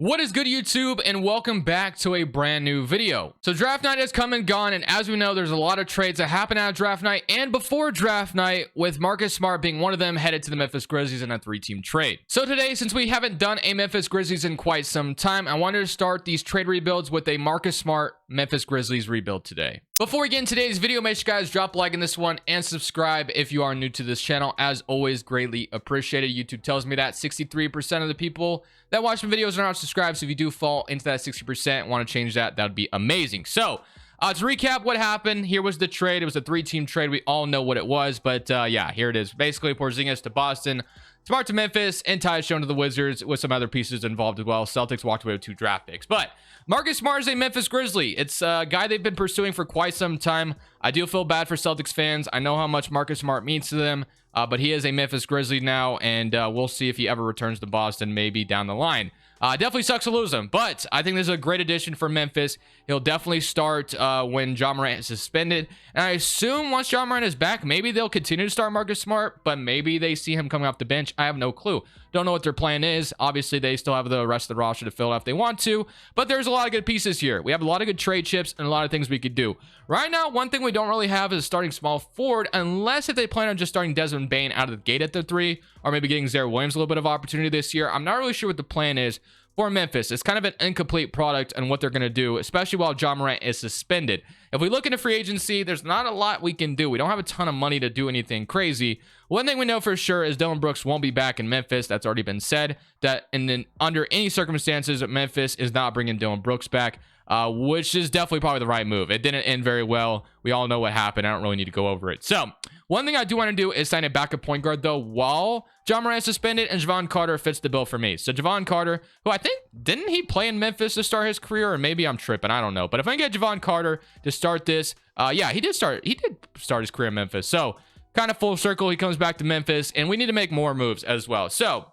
What is good, YouTube, and welcome back to a brand new video. So draft night has come and gone, and as we know, there's a lot of trades that happen at draft night and before draft night, with Marcus Smart being one of them, headed to the Memphis Grizzlies in a 3-team trade. So today, since we haven't done a Memphis Grizzlies in quite some time, I wanted to start these trade rebuilds with a Marcus Smart Memphis Grizzlies rebuild today. Before we get into today's video, make sure you guys drop a like in this one and subscribe if you are new to this channel. As always, greatly appreciated. YouTube tells me that 63% of the people that watch my videos are not subscribed, so if you do fall into that 60% want to change that, that would be amazing. So to recap what happened, here was the trade. It was a 3-team trade. We all know what it was, but yeah, here it is. Basically, Porzingis to Boston, Smart to Memphis, and Ty shown to the Wizards with some other pieces involved as well. Celtics walked away with 2 draft picks. But Marcus Smart is a Memphis Grizzly. It's a guy they've been pursuing for quite some time. I do feel bad for Celtics fans. I know how much Marcus Smart means to them, but he is a Memphis Grizzly now, and we'll see if he ever returns to Boston maybe down the line. Definitely sucks to lose him, but I think this is a great addition for Memphis. He'll definitely start when Ja Morant is suspended, and I assume once Ja Morant is back, maybe they'll continue to start Marcus Smart, but maybe they see him coming off the bench. I have no clue. Don't know what their plan is. Obviously, they still have the rest of the roster to fill out if they want to, but there's a lot of good pieces here. We have a lot of good trade chips and a lot of things we could do. Right now, one thing we don't really have is a starting small forward, unless if they plan on just starting Desmond Bane out of the gate at the 3, or maybe getting Zaire Williams a little bit of opportunity this year. I'm not really sure what the plan is for Memphis. It's kind of an incomplete product on what they're going to do, especially while Ja Morant is suspended. If we look into free agency, there's not a lot we can do. We don't have a ton of money to do anything crazy. One thing we know for sure is Dillon Brooks won't be back in Memphis. That's already been said. That and then under any circumstances, Memphis is not bringing Dillon Brooks back, which is definitely probably the right move. It didn't end very well. We all know what happened. I don't really need to go over it. So one thing I do want to do is sign a backup point guard, though, while Ja Morant is suspended, and Javon Carter fits the bill for me. So Javon Carter, who I think, didn't he play in Memphis to start his career? Or maybe I'm tripping. I don't know. But if I can get Javon Carter to start this, yeah, he did start his career in Memphis. So kind of full circle, he comes back to Memphis, and we need to make more moves as well. So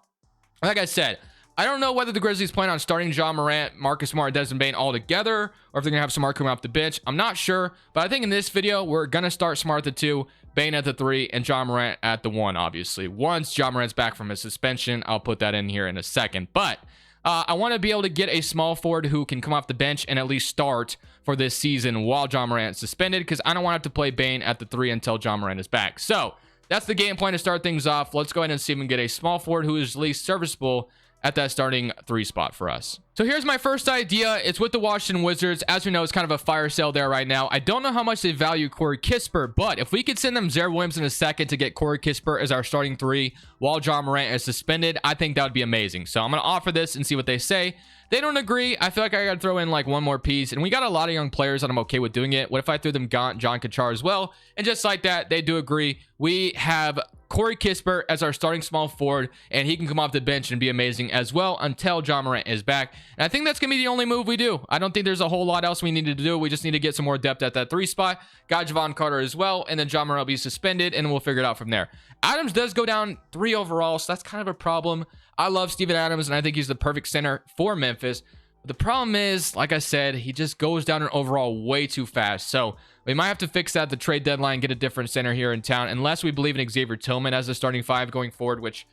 like I said, I don't know whether the Grizzlies plan on starting Ja Morant, Marcus Smart, Desmond Bane all together, or if they're going to have Smart coming off the bench. I'm not sure, but I think in this video, we're going to start Smart at the 2, Bane at the 3, and Ja Morant at the 1, obviously. Once Ja Morant's back from his suspension, I'll put that in here in a second. But I want to be able to get a small forward who can come off the bench and at least start for this season while Ja Morant's suspended, because I don't want to have to play Bane at the 3 until Ja Morant is back. So that's the game plan to start things off. Let's go ahead and see if we can get a small forward who is at least serviceable at that starting 3 spot for us. So here's my first idea. It's with the Washington Wizards. As we know, it's kind of a fire sale there right now. I don't know how much they value Corey Kispert, but if we could send them Zaire Williams in a second to get Corey Kispert as our starting 3 while Ja Morant is suspended, I think that would be amazing. So I'm going to offer this and see what they say. They don't agree. I feel like I got to throw in like one more piece, and we got a lot of young players and I'm okay with doing it. What if I threw them John Kachar as well? And just like that, they do agree. We have Corey Kispert as our starting small forward, and he can come off the bench and be amazing as well until Ja Morant is back. And I think that's going to be the only move we do. I don't think there's a whole lot else we need to do. We just need to get some more depth at that 3 spot. Got Javon Carter as well, and then Ja Morant will be suspended, and we'll figure it out from there. Adams does go down 3 overall, so that's kind of a problem. I love Steven Adams, and I think he's the perfect center for Memphis. The problem is, like I said, he just goes down in overall way too fast. So we might have to fix that at the trade deadline, get a different center here in town, unless we believe in Xavier Tillman as the starting 5 going forward, which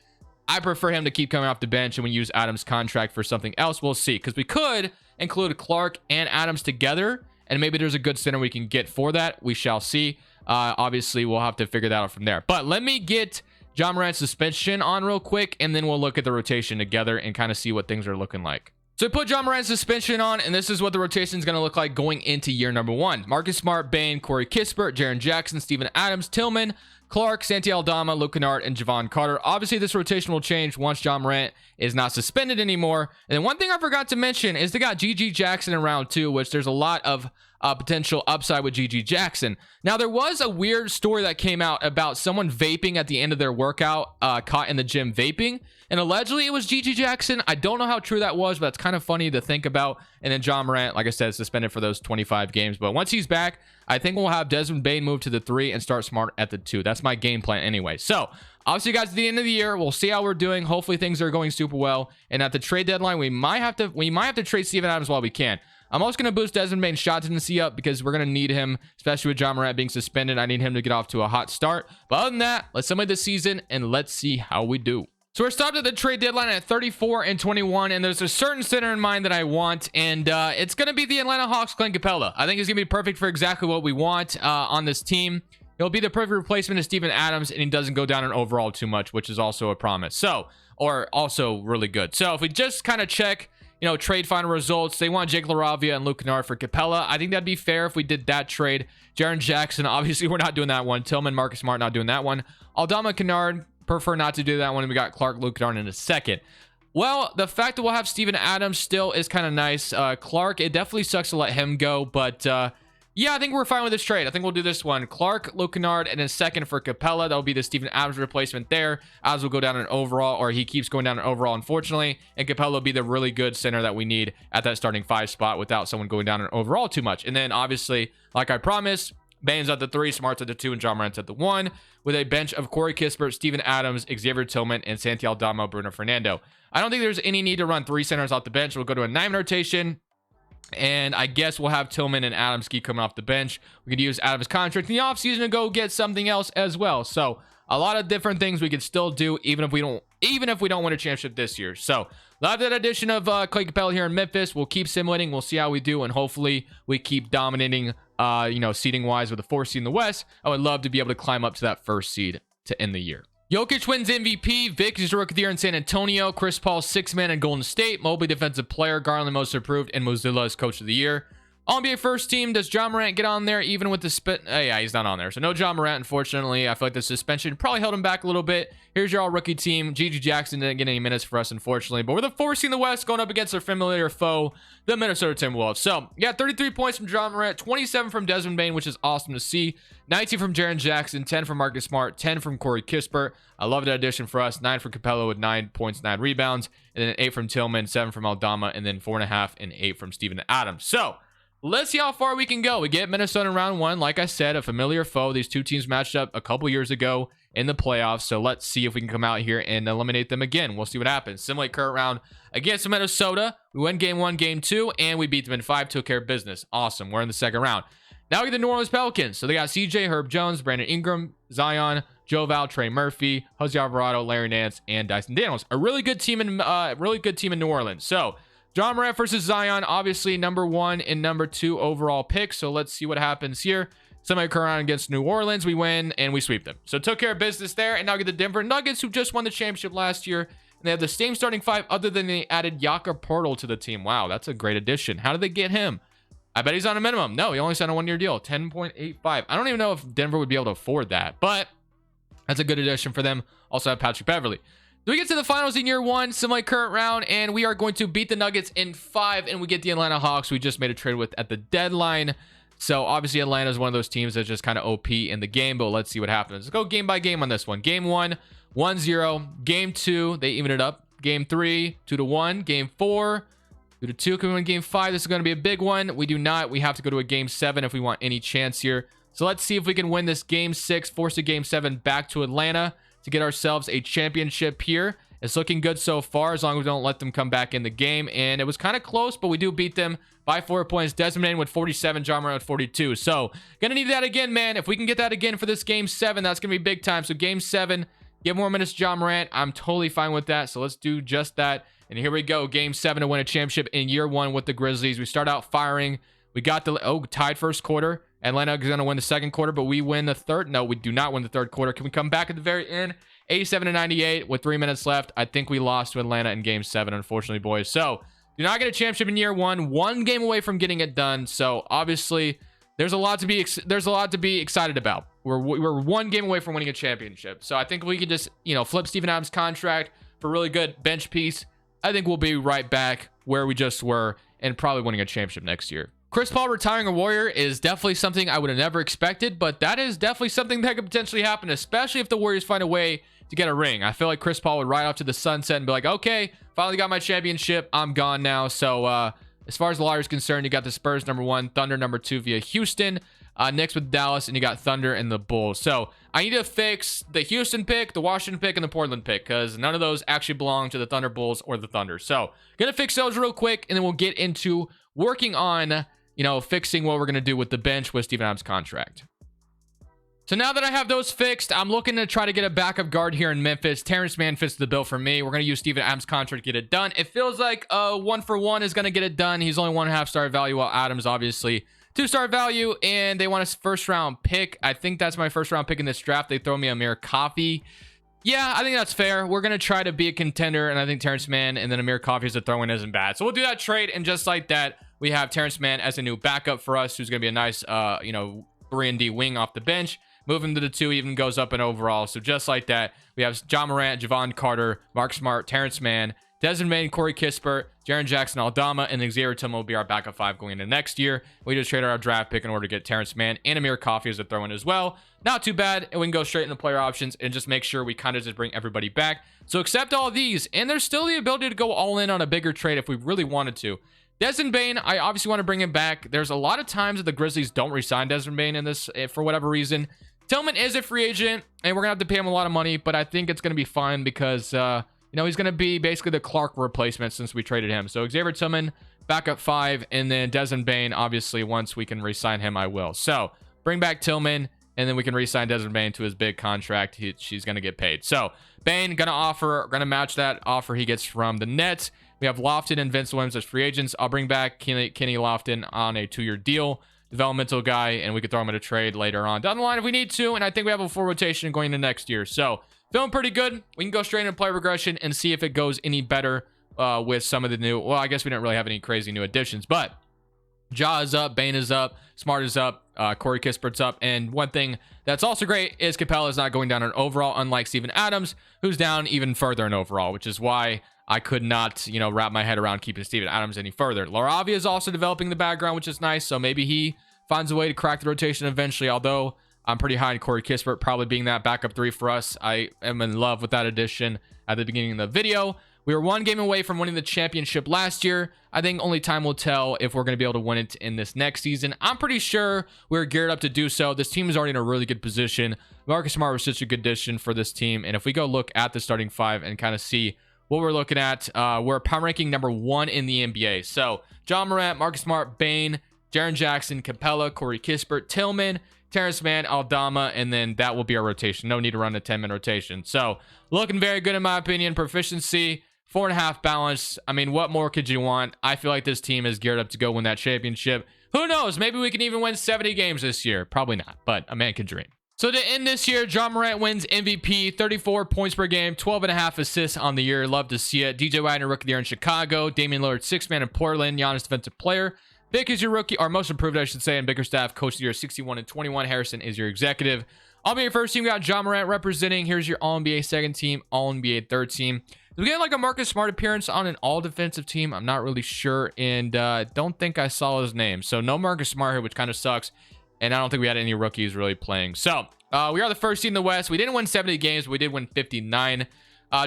I prefer him to keep coming off the bench, and we use Adams' contract for something else. We'll see, because we could include Clark and Adams together, and maybe there's a good center we can get for that. We shall see. Obviously, we'll have to figure that out from there. But let me get Ja Morant's suspension on real quick, and then we'll look at the rotation together and kind of see what things are looking like. So we put Ja Morant's suspension on, and this is what the rotation is going to look like going into year number 1. Marcus Smart, Bane, Corey Kispert, Jaren Jackson, Steven Adams, Tillman, Clark, Santi Aldama, Luke Kennard, and Javon Carter. Obviously, this rotation will change once Ja Morant is not suspended anymore. And then one thing I forgot to mention is they got GG Jackson in round 2, which there's a lot of potential upside with GG Jackson. Now, there was a weird story that came out about someone vaping at the end of their workout, caught in the gym vaping, and allegedly it was GG Jackson. I don't know how true that was, but it's kind of funny to think about. And then Ja Morant, like I said, suspended for those 25 games. But once he's back, I think we'll have Desmond Bane move to the 3 and start Smart at the 2. That's my game plan anyway. So obviously, guys, at the end of the year, we'll see how we're doing. Hopefully things are going super well, and at the trade deadline, we might have to trade Steven Adams while we can. I'm also going to boost Desmond Bane's shot tendency up because we're going to need him, especially with Ja Morant being suspended. I need him to get off to a hot start. But other than that, let's summarize the season and let's see how we do. So we're stopped at the trade deadline at 34 and 21, and there's a certain center in mind that I want, and it's going to be the Atlanta Hawks' Clint Capella. I think he's going to be perfect for exactly what we want on this team. He'll be the perfect replacement of Steven Adams, and he doesn't go down in overall too much, which is also a promise. So, or also really good. So if we just kind of check, you know, trade final results, they want Jake LaRavia and Luke Kennard for Capella. I think that'd be fair if we did that trade. Jaren Jackson, obviously we're not doing that one. Tillman, Marcus Smart, not doing that one. Aldama Kennard, prefer not to do that one. We got Clark, Luke Kennard in a second. Well, the fact that we'll have Steven Adams still is kind of nice. Clark, it definitely sucks to let him go, but yeah, I think we're fine with this trade. I think we'll do this one. Clark, Luke Kennard, and a second for Capella. That'll be the Steven Adams replacement there. Adams will go down in overall, or he keeps going down in overall, unfortunately. And Capella will be the really good center that we need at that starting 5 spot without someone going down in overall too much. And then, obviously, like I promised, Bane's at the 3, Smart's at the 2, and John Morant's at the 1, with a bench of Corey Kispert, Steven Adams, Xavier Tillman, and Santi Aldama, Bruno Fernando. I don't think there's any need to run 3 centers off the bench. We'll go to a 9 rotation. And I guess we'll have Tillman and Adams keep coming off the bench. We could use Adams' contract in the offseason to go get something else as well. So a lot of different things we could still do, even if we don't win a championship this year. So love that addition of Clint Capella here in Memphis. We'll keep simulating. We'll see how we do, and hopefully we keep dominating. You know, seeding wise with the 4th seed in the West. I would love to be able to climb up to that 1st seed to end the year. Jokic wins MVP. Vic is rookie of the year in San Antonio. Chris Paul 6th man in Golden State. Mobley defensive player. Garland most improved, and Mozilla is coach of the year. All-NBA first team. Does John Morant get on there even with the spit? Yeah, he's not on there. So no John Morant, unfortunately. I feel like the suspension probably held him back a little bit. Here's your all-rookie team. Gigi Jackson didn't get any minutes for us, unfortunately. But we're the 4th seed in the West going up against our familiar foe, the Minnesota Timberwolves. So, yeah, 33 points from John Morant, 27 from Desmond Bane, which is awesome to see. 19 from Jaren Jackson, 10 from Marcus Smart, 10 from Corey Kispert. I love that addition for us. 9 from Capella with 9 points, 9 rebounds. And then 8 from Tillman, 7 from Aldama, and then 4.5 and 8 from Steven Adams. So, let's see how far we can go. We get Minnesota in round 1. Like I said, a familiar foe. These two teams matched up a couple years ago in the playoffs. So let's see if we can come out here and eliminate them again. We'll see what happens. Simulate current round against Minnesota. We win game 1, game 2, and we beat them in 5. Took care of business. Awesome. We're in the 2nd round. Now we get the New Orleans Pelicans. So they got CJ, Herb Jones, Brandon Ingram, Zion, Joe Val, Trey Murphy, Jose Alvarado, Larry Nance, and Dyson Daniels. A really good team in New Orleans. So John Morant versus Zion, obviously number 1 and number 2 overall picks. So let's see what happens here. Somebody come around against New Orleans. We win and we sweep them. So took care of business there. And now get the Denver Nuggets, who just won the championship last year. And they have the same starting 5 other than they added Jakob Poeltl to the team. Wow, that's a great addition. How did they get him? I bet he's on a minimum. No, he only signed a 1-year deal. 10.85. I don't even know if Denver would be able to afford that. But that's a good addition for them. Also have Patrick Beverly. Do we get to the finals in year 1, semi current round, and we are going to beat the Nuggets in 5, and we get the Atlanta Hawks we just made a trade with at the deadline. So obviously Atlanta is one of those teams that's just kind of OP in the game, but let's see what happens. Let's go game by game on this one. Game 1, 1-0. Game 2, they even it up. Game 3, 2-1. Game 4, 2-2. Can we win game 5? This is going to be a big one. We do not. We have to go to a game 7 if we want any chance here. So let's see if we can win this game 6, force a game 7 back to Atlanta to get ourselves a championship here. It's looking good so far, as long as we don't let them come back in the game. And it was kind of close, but we do beat them by 4 points. Desmond Bane with 47, John Morant with 42. So, gonna need that again, man. If we can get that again for this game 7, that's gonna be big time. So, game 7, give more minutes to John Morant. I'm totally fine with that. So, let's do just that. And here we go. Game 7 to win a championship in year 1 with the Grizzlies. We start out firing. We got the, tied first quarter. Atlanta is going to win the 2nd quarter, but we win the 3rd. No, we do not win the 3rd quarter. Can we come back at the very end? 87-98 with 3 minutes left. I think we lost to Atlanta in game 7, unfortunately, boys. So, do not get a championship in year 1. 1 game away from getting it done. So, obviously, there's a lot to be excited about. We're 1 game away from winning a championship. So, I think we could just, flip Steven Adams' contract for a really good bench piece. I think we'll be right back where we just were and probably winning a championship next year. Chris Paul retiring a Warrior is definitely something I would have never expected, but that is definitely something that could potentially happen, especially if the Warriors find a way to get a ring. I feel like Chris Paul would ride off to the sunset and be like, okay, finally got my championship. I'm gone now. So as far as the lottery is concerned, you got the Spurs number 1, Thunder number 2 via Houston, Knicks with Dallas, and you got Thunder and the Bulls. So I need to fix the Houston pick, the Washington pick, and the Portland pick, because none of those actually belong to the Thunder, Bulls, or the Thunder. So gonna fix those real quick, and then we'll get into working on fixing what we're going to do with the bench with Steven Adams' contract. So now that I have those fixed, I'm looking to try to get a backup guard here in Memphis. Terrence Mann fits the bill for me. We're going to use Steven Adams' contract to get it done. It feels like 1-for-1 is going to get it done. He's only 1.5 star value, while Adams obviously 2-star value, and they want a first round pick. I think that's my first round pick in this draft. They throw me Amir Coffey. Yeah, I think that's fair. We're going to try to be a contender, and I think Terrence Mann and then Amir Coffey as a throw-in isn't bad. So we'll do that trade, and just like that, we have Terrence Mann as a new backup for us, who's going to be a nice, 3-and-D wing off the bench. Moving to the 2 even goes up in overall. So just like that, we have John Morant, Javon Carter, Mark Smart, Terrence Mann, Desmond Bain, Corey Kispert, Jaren Jackson Aldama, and Xavier Tillman will be our backup 5 going into next year. We just traded our draft pick in order to get Terrence Mann and Amir Coffey as a throw-in as well. Not too bad, and we can go straight into player options and just make sure we kind of just bring everybody back. So accept all these, and there's still the ability to go all in on a bigger trade if we really wanted to. Desmond Bain, I obviously want to bring him back. There's a lot of times that the Grizzlies don't re-sign Desmond Bain in this for whatever reason. Tillman is a free agent, and we're going to have to pay him a lot of money, but I think it's going to be fine because, he's going to be basically the Clark replacement since we traded him. So Xavier Tillman, backup 5, and then Desmond Bain, obviously, once we can re-sign him, I will. So bring back Tillman, and then we can re-sign Desmond Bain to his big contract. She's going to get paid. So Bain, going to match that offer he gets from the Nets. We have Lofton and Vince Williams as free agents. I'll bring back Kenny Lofton on a 2-year deal. Developmental guy, and we could throw him in a trade later on down the line if we need to, and I think we have a full rotation going into next year. So feeling pretty good. We can go straight into play regression and see if it goes any better with some of the new, well, I guess we don't really have any crazy new additions, but Ja is up, Bain is up, Smart is up, Corey Kispert's up, and one thing that's also great is Capella is not going down in overall, unlike Steven Adams, who's down even further in overall, which is why I could not, wrap my head around keeping Steven Adams any further. Laravia is also developing the background, which is nice, so maybe he finds a way to crack the rotation eventually, although I'm pretty high on Corey Kispert probably being that backup 3 for us. I am in love with that addition at the beginning of the video. We were 1 game away from winning the championship last year. I think only time will tell if we're going to be able to win it in this next season. I'm pretty sure we're geared up to do so. This team is already in a really good position. Marcus Smart was such a good addition for this team, and if we go look at the starting 5 and kind of see what we're looking at, we're power ranking number 1 in the NBA. So John Morant, Marcus Smart, Bain, Jaren Jackson, Capella, Corey Kispert, Tillman, Terrence Mann, Aldama, and then that will be our rotation. No need to run a 10-man rotation. So looking very good in my opinion. Proficiency, 4.5 balance. I mean, what more could you want? I feel like this team is geared up to go win that championship. Who knows? Maybe we can even win 70 games this year. Probably not, but a man can dream. So to end this year, John Morant wins MVP, 34 points per game, 12.5 assists on the year. Love to see it. DJ Wagner, rookie of the year in Chicago. Damian Lillard, 6-man in Portland. Giannis, defensive player. Vic is your rookie, or most improved, I should say, and Bickerstaff, coach of the year, 61 and 21. Harrison is your executive. All-NBA first team, we got John Morant representing. Here's your All-NBA second team, All-NBA third team. Did we get like a Marcus Smart appearance on an all-defensive team? I'm not really sure, and don't think I saw his name. So no Marcus Smart here, which kind of sucks, and I don't think we had any rookies really playing. So we are the first seed in the West. We didn't win 70 games, but we did win 59.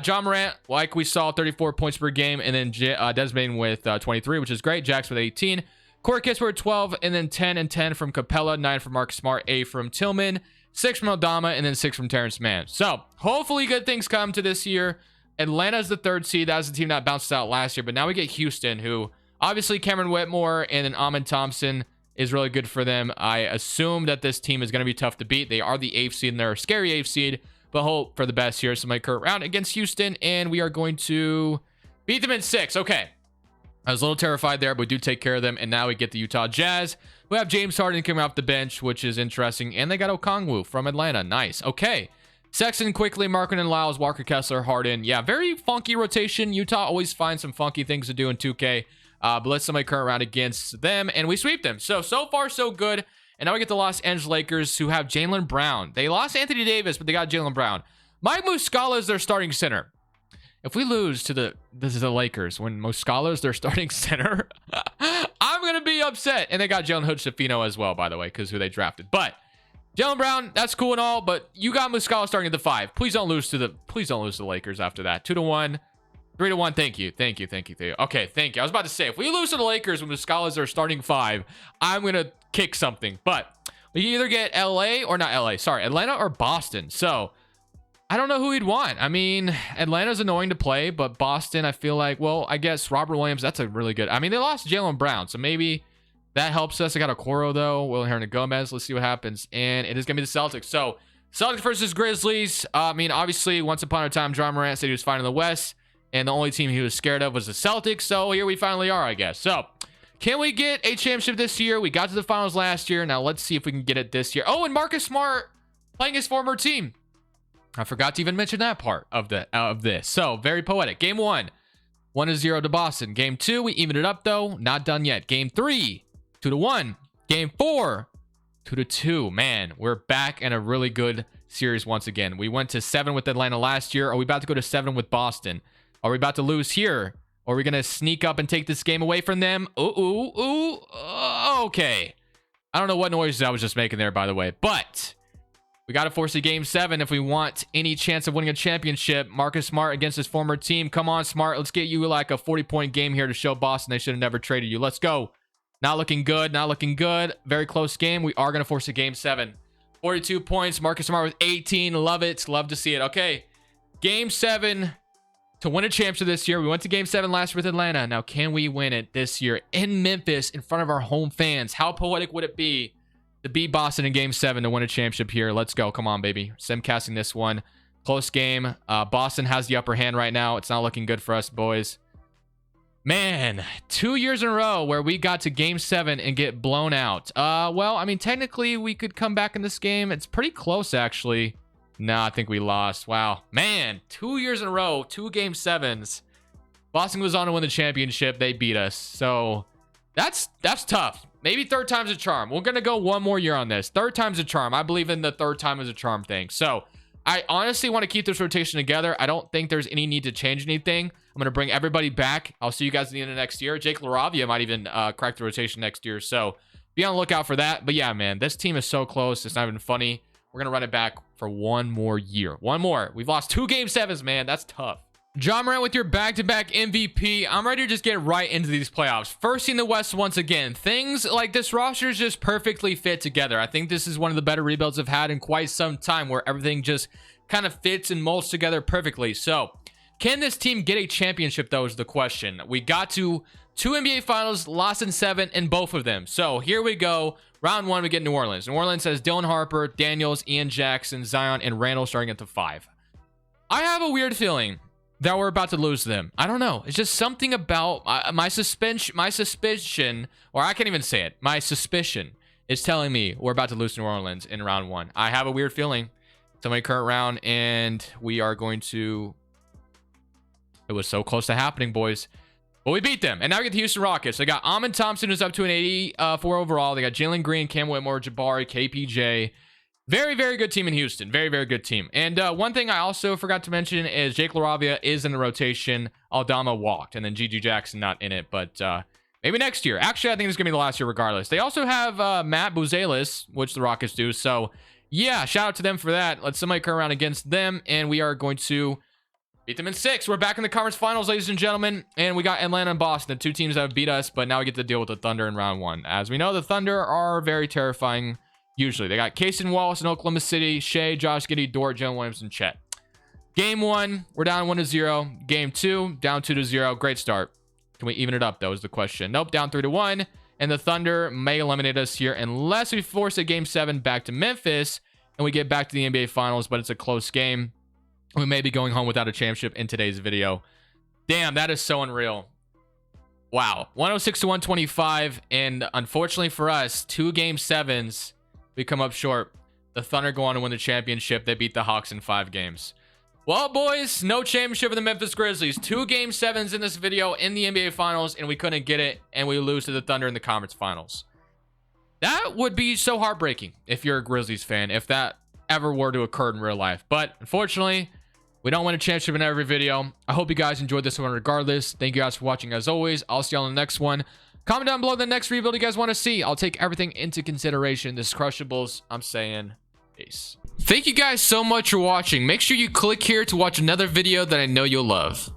John Morant, like we saw, 34 points per game, and then Desmond Bain with 23, which is great. Jax with 18. Corey Kispert 12, and then 10 and 10 from Capella, 9 from Marcus Smart, 8 from Tillman, 6 from Aldama, and then 6 from Terrence Mann. So hopefully good things come to this year. Atlanta's the 3rd seed. That was the team that bounced out last year, but now we get Houston, who obviously Cameron Whitmore and then Amin Thompson is really good for them. I assume that this team is going to be tough to beat. They are the 8th seed, and they're a scary 8th seed, but hope for the best here. So my current round against Houston, and we are going to beat them in 6. Okay. I was a little terrified there, but we do take care of them. And now we get the Utah Jazz. We have James Harden coming off the bench, which is interesting. And they got Okongwu from Atlanta. Nice. Okay. Sexton, quickly, Markkanen and Lyles, Walker Kessler, Harden. Yeah, very funky rotation. Utah always finds some funky things to do in 2K. But let's see my current round against them. And we sweep them. So far, so good. And now we get the Los Angeles Lakers, who have Jaylen Brown. They lost Anthony Davis, but they got Jaylen Brown. Mike Muscala is their starting center. If we lose to the Lakers when Muscala is their starting center, I'm going to be upset. And they got Jalen Hood-Schifino as well, by the way, because who they drafted. But Jaylen Brown, that's cool and all, but you got Muscala starting at the 5. Please don't lose to the Lakers after that. 2-1, 3-1. Thank you. Okay, thank you. I was about to say, if we lose to the Lakers when Muscala is their starting 5, I'm going to kick something. But we can either get Atlanta or Boston. So I don't know who he'd want. I mean, Atlanta's annoying to play, but Boston, I feel like, well, I guess Robert Williams, that's a really good. I mean, they lost Jaylen Brown, so maybe That helps us. I got a Coro, though. Will Hernan-Gomez. Let's see what happens. And it is going to be the Celtics. So, Celtics versus Grizzlies. I mean, obviously, once upon a time, John Morant said he was fine in the West. And the only team he was scared of was the Celtics. So, here we finally are, I guess. So, can we get a championship this year? We got to the finals last year. Now, let's see if we can get it this year. Oh, and Marcus Smart playing his former team. I forgot to even mention that part of this. So, very poetic. Game 1, 1-0 to Boston. Game 2, we evened it up, though. Not done yet. Game 3, 2-1. Game 4, 2-2. Man, we're back in a really good series once again. We went to 7 with Atlanta last year. Are we about to go to 7 with Boston? Are we about to lose here? Or are we going to sneak up and take this game away from them? Okay. I don't know what noises I was just making there, by the way. But we got to force a game 7 if we want any chance of winning a championship. Marcus Smart against his former team. Come on, Smart. Let's get you like a 40-point game here to show Boston they should have never traded you. Let's go. Not looking good. Not looking good. Very close game. We are going to force a game 7. 42 points. Marcus Smart with 18. Love it. Love to see it. Okay. Game 7 to win a championship this year. We went to game 7 last year with Atlanta. Now, can we win it this year in Memphis in front of our home fans? How poetic would it be to beat Boston in game 7 to win a championship here? Let's go. Come on, baby. Simcasting this one. Close game. Boston has the upper hand right now. It's not looking good for us, boys. Man, 2 years in a row where we got to game 7 and get blown out. Well, I mean, technically we could come back in this game. It's pretty close, actually. No, I think we lost. Wow. Man, 2 years in a row, 2 game 7s. Boston was on to win the championship. They beat us. So that's tough. Maybe third time's a charm. We're going to go one more year on this. Third time's a charm. I believe in the third time is a charm thing. So I honestly want to keep this rotation together. I don't think there's any need to change anything. I'm going to bring everybody back. I'll see you guys at the end of next year. Jake LaRavia might even crack the rotation next year. So be on the lookout for that. But yeah, man, this team is so close. It's not even funny. We're going to run it back for one more year. One more. We've lost 2 game 7s, man. That's tough. John Morant with your back-to-back MVP. I'm ready to just get right into these playoffs. First in the West once again. Things like this roster is just perfectly fit together. I think this is one of the better rebuilds I've had in quite some time where everything just kind of fits and molds together perfectly. So, can this team get a championship, though, is the question. We got to 2 NBA Finals, lost in 7 in both of them. So, here we go. Round 1, we get New Orleans. New Orleans has Dylan Harper, Daniels, Ian Jackson, Zion, and Randall starting at the 5. I have a weird feeling that we're about to lose them. I don't know. It's just something about my suspicion, or I can't even say it. My suspicion is telling me we're about to lose New Orleans in round 1. I have a weird feeling. It's my current round, and we are going to... It was so close to happening, boys. But we beat them. And now we get the Houston Rockets. They got Amin Thompson, who's up to an 84 overall. They got Jalen Green, Cam Whitmore, Jabari, KPJ. Very, very good team in Houston. Very, very good team. And one thing I also forgot to mention is Jake LaRavia is in the rotation. Aldama walked. And then G.G. Jackson not in it. But maybe next year. Actually, I think it's going to be the last year regardless. They also have Matt Buzelis, which the Rockets do. So, yeah, shout out to them for that. Let's somebody come around against them. And we are going to beat them in 6. We're back in the conference finals, ladies and gentlemen. And we got Atlanta and Boston, the 2 teams that have beat us. But now we get to deal with the Thunder in round 1. As we know, the Thunder are very terrifying. Usually, they got Casey Wallace in Oklahoma City, Shea, Josh Giddey, Dort, Jalen Williams, and Chet. Game 1, we're down 1-0. Game 2, down 2-0. Great start. Can we even it up, though, is the question. Nope, down 3-1. And the Thunder may eliminate us here unless we force a Game 7 back to Memphis and we get back to the NBA Finals, but it's a close game. We may be going home without a championship in today's video. Damn, that is so unreal. Wow. 106-125. And unfortunately for us, 2 Game 7s. We come up short. The Thunder go on to win the championship. They beat the Hawks in 5 games. Well, boys, no championship for the Memphis Grizzlies. 2 Game 7s in this video in the NBA Finals, and we couldn't get it, and we lose to the Thunder in the conference finals. That would be so heartbreaking if you're a Grizzlies fan, if that ever were to occur in real life. But unfortunately, we don't win a championship in every video. I hope you guys enjoyed this one regardless. Thank you guys for watching as always. I'll see you on the next one. Comment down below the next rebuild you guys want to see. I'll take everything into consideration. This is Crushables. I'm saying peace. Thank you guys so much for watching. Make sure you click here to watch another video that I know you'll love.